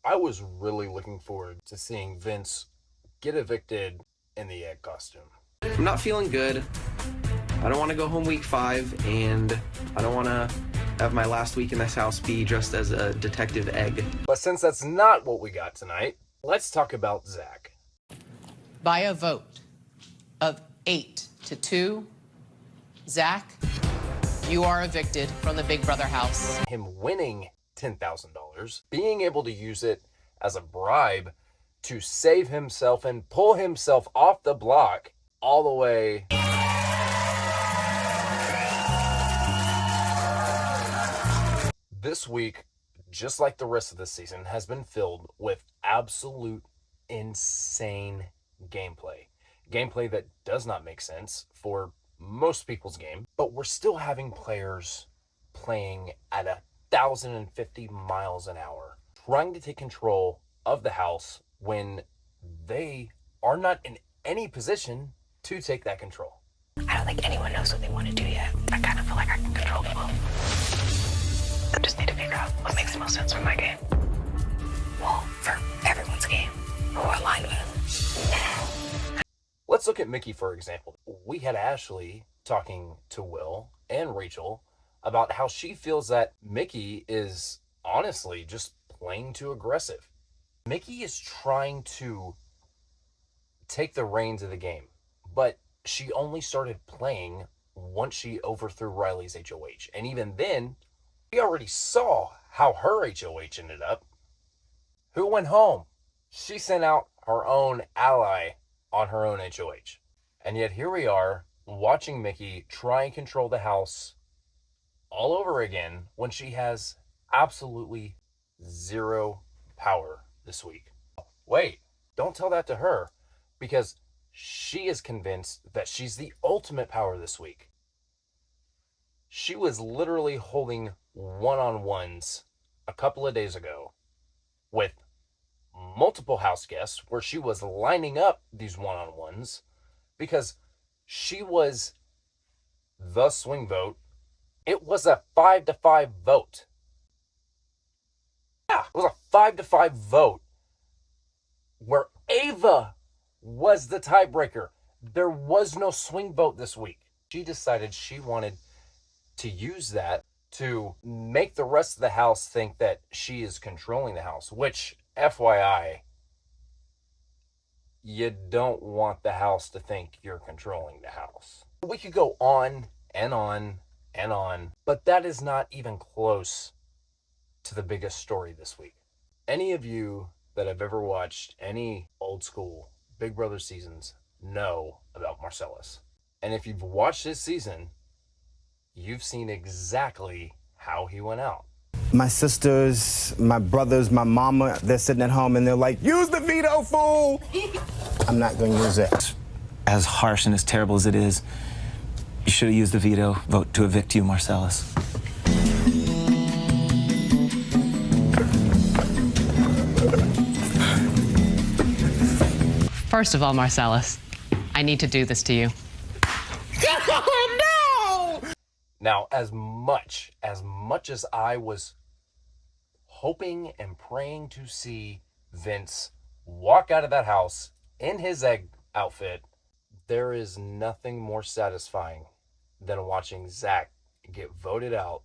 I was really looking forward to seeing Vince get evicted in the egg costume. I'm not feeling good. I don't want to go home week 5, and I don't want to have my last week in this house be dressed as a detective egg. But since that's not what we got tonight, let's talk about Zach. By a vote of 8-2, Zach, you are evicted from the Big Brother house. Him winning $10,000, being able to use it as a bribe to save himself and pull himself off the block all the way. This week, just like the rest of the season, has been filled with absolute insane gameplay. Gameplay that does not make sense for most people's game, but we're still having players playing at 1,050 miles an hour, trying to take control of the house when they are not in any position to take that control. I don't think anyone knows what they want to do yet. I kind of feel like I can control them all. I just need to figure out what makes the most sense for my game. Well, for everyone's game. Who I align with. Let's look at Mickey, for example. We had Ashley talking to Will and Rachel about how she feels that Mickey is honestly just playing too aggressive. Mickey is trying to take the reins of the game, but she only started playing once she overthrew Riley's HOH. And even then, we already saw how her HOH ended up. Who went home? She sent out her own ally on her own HOH. And yet here we are watching Mickey try and control the house all over again when she has absolutely zero power this week. Wait, don't tell that to her, because she is convinced that she's the ultimate power this week. She was literally holding one-on-ones a couple of days ago with multiple house guests where she was lining up these one-on-ones because she was the swing vote. It was a 5-5 vote. Yeah, it was a 5-5 vote where Ava was the tiebreaker. There was no swing vote this week. She decided she wanted to use that to make the rest of the house think that she is controlling the house, which, FYI, you don't want the house to think you're controlling the house. We could go on and on and on, but that is not even close to the biggest story this week. Any of you that have ever watched any old school Big Brother seasons know about Marcellus. And if you've watched this season, you've seen exactly how he went out. My sisters, my brothers, my mama, they're sitting at home and they're like, use the veto, fool! I'm not going to use it. As harsh and as terrible as it is, you should have used the veto vote to evict you, Marcellus. First of all, Marcellus, I need to do this to you. Now, as much as I was hoping and praying to see Vince walk out of that house in his egg outfit, there is nothing more satisfying than watching Zach get voted out,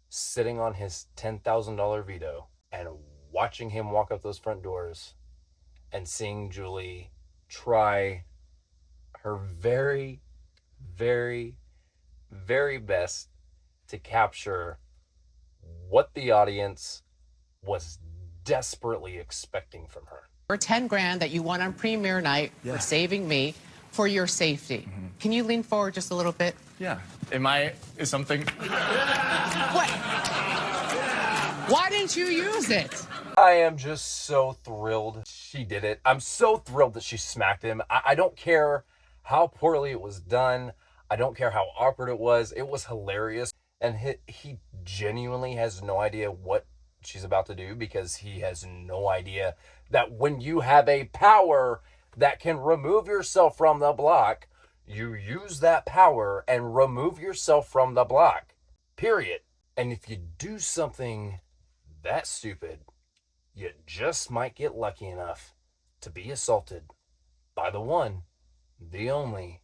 sitting on his $10,000 veto, and watching him walk up those front doors and seeing Julie try her very, very, very best to capture what the audience was desperately expecting from her. For 10 grand that you won on premiere night for saving me for your safety. Can you lean forward just a little bit? Yeah. Is something... What? Why didn't you use it? I am just so thrilled she did it. I'm so thrilled that she smacked him. I don't care how poorly it was done. I don't care how awkward it was. It was hilarious. And he genuinely has no idea what she's about to do, because he has no idea that when you have a power that can remove yourself from the block, you use that power and remove yourself from the block. Period. And if you do something that stupid, you just might get lucky enough to be assaulted by the one, the only,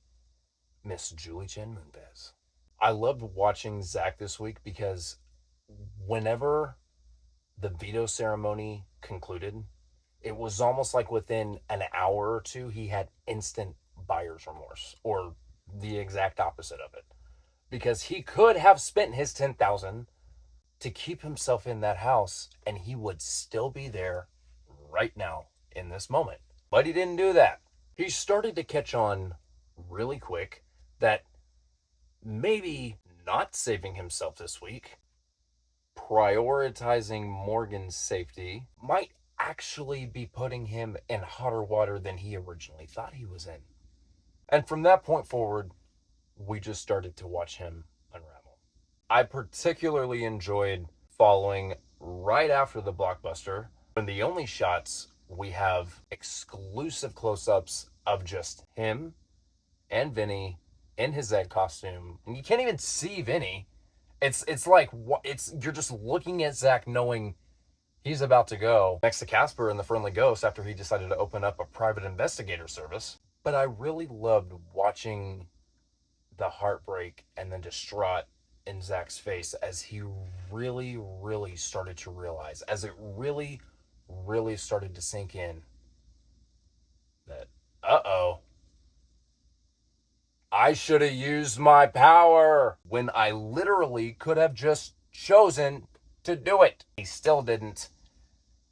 Miss Julie Chen Moonves. I loved watching Zach this week because whenever the veto ceremony concluded, it was almost like within an hour or two, he had instant buyer's remorse, or the exact opposite of it. Because he could have spent his $10,000 to keep himself in that house, and he would still be there right now in this moment. But he didn't do that. He started to catch on really quick that maybe not saving himself this week, prioritizing Morgan's safety, might actually be putting him in hotter water than he originally thought he was in. And from that point forward, we just started to watch him unravel. I particularly enjoyed following right after the blockbuster, when the only shots we have exclusive close-ups of just him and Vinny in his egg costume, and you can't even see Vinny. It's like you're just looking at Zach knowing he's about to go next to Casper and the Friendly Ghost after he decided to open up a private investigator service. But I really loved watching the heartbreak and the distraught in Zach's face as he really, really started to realize, as it really, really started to sink in, that, I should have used my power when I literally could have just chosen to do it. He still didn't.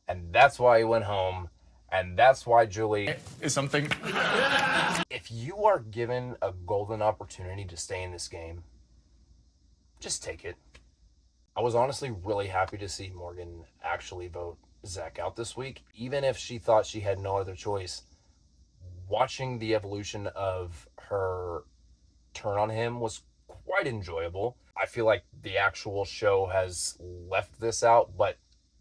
And that's why he went home. And that's why Julie Is something. If you are given a golden opportunity to stay in this game, just take it. I was honestly really happy to see Morgan actually vote Zach out this week, even if she thought she had no other choice. Watching the evolution of her turn on him was quite enjoyable. I feel like the actual show has left this out, but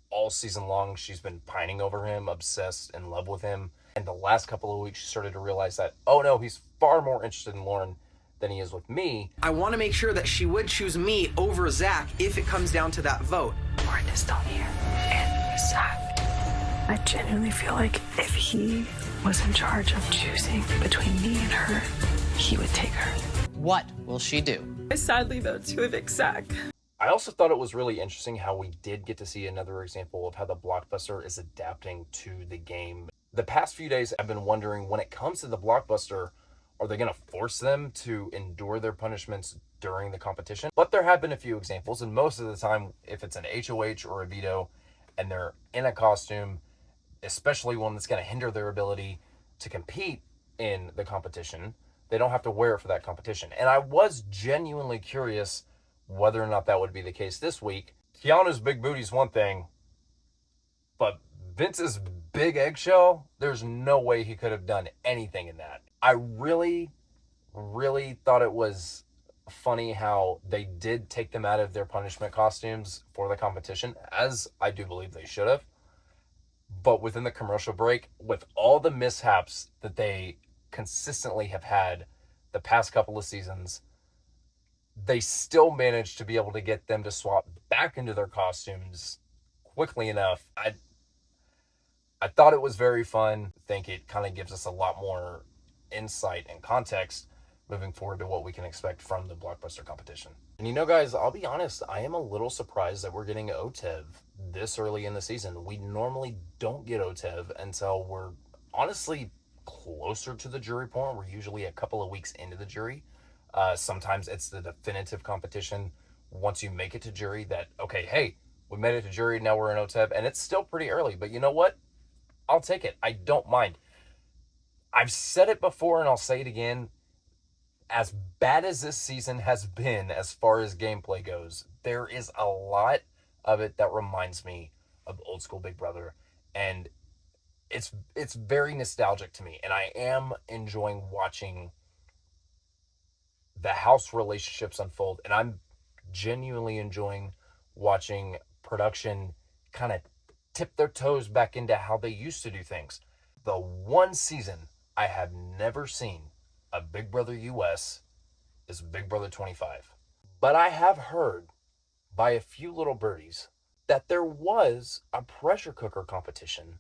all season long she's been pining over him, obsessed, in love with him. And the last couple of weeks she started to realize that, oh no, he's far more interested in Lauren than he is with me. I want to make sure that she would choose me over Zach if it comes down to that vote. Lauren is still here, and Zach. I genuinely feel like if he was in charge of choosing between me and her, he would take her. What will she do? I sadly vote to evict Zach. I also thought it was really interesting how we did get to see another example of how the blockbuster is adapting to the game. The past few days I've been wondering, when it comes to the blockbuster, are they going to force them to endure their punishments during the competition? But there have been a few examples, and most of the time, if it's an HOH or a veto and they're in a costume, especially one that's going to hinder their ability to compete in the competition, they don't have to wear it for that competition. And I was genuinely curious whether or not that would be the case this week. Keanu's big booty's one thing, but Vince's big eggshell, there's no way he could have done anything in that. I really, really thought it was funny how they did take them out of their punishment costumes for the competition, as I do believe they should have. But within the commercial break, with all the mishaps that they consistently have had the past couple of seasons, they still managed to be able to get them to swap back into their costumes quickly enough. I thought it was very fun. I think it kind of gives us a lot more insight and context moving forward to what we can expect from the blockbuster competition. And you know, guys, I'll be honest, I am a little surprised that we're getting OTEV this early in the season. We normally don't get OTEV until we're honestly closer to the jury point. We're usually a couple of weeks into the jury. Sometimes it's the definitive competition once you make it to jury that, okay, hey, we made it to jury, now we're in OTEV, and it's still pretty early. But you know what? I'll take it. I don't mind. I've said it before and I'll say it again. As bad as this season has been as far as gameplay goes, there is a lot of it that reminds me of old school Big Brother. And it's very nostalgic to me. And I am enjoying watching the house relationships unfold. And I'm genuinely enjoying watching production kind of tip their toes back into how they used to do things. The one season I have never seen a Big Brother US is Big Brother 25. But I have heard by a few little birdies that there was a pressure cooker competition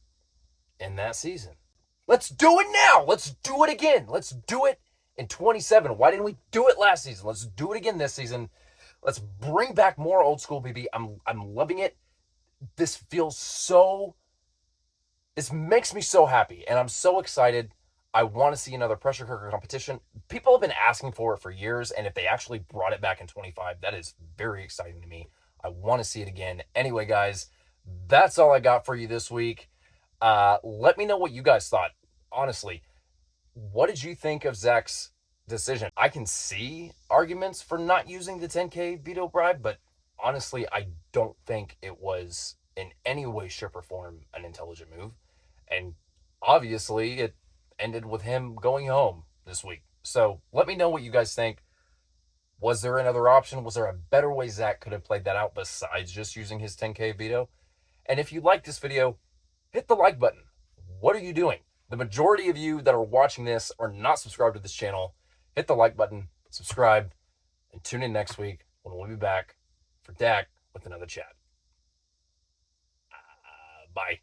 in that season. Let's do it now. Let's do it again. Let's do it in 27. Why didn't we do it last season? Let's do it again this season. Let's bring back more old school BB. I'm loving it. This makes me so happy, and I'm so excited. I want to see another pressure cooker competition. People have been asking for it for years, and if they actually brought it back in 25, that is very exciting to me. I want to see it again. Anyway, guys, that's all I got for you this week. Let me know what you guys thought. Honestly, what did you think of Zach's decision? I can see arguments for not using the 10K veto bribe, but honestly, I don't think it was in any way, shape, or form an intelligent move. And obviously, it ended with him going home this week. So let me know what you guys think. Was there another option? Was there a better way Zach could have played that out besides just using his 10K veto? And if you like this video, hit the like button. What are you doing? The majority of you that are watching this are not subscribed to this channel. Hit the like button, subscribe, and tune in next week when we'll be back for Dak with another chat. Bye.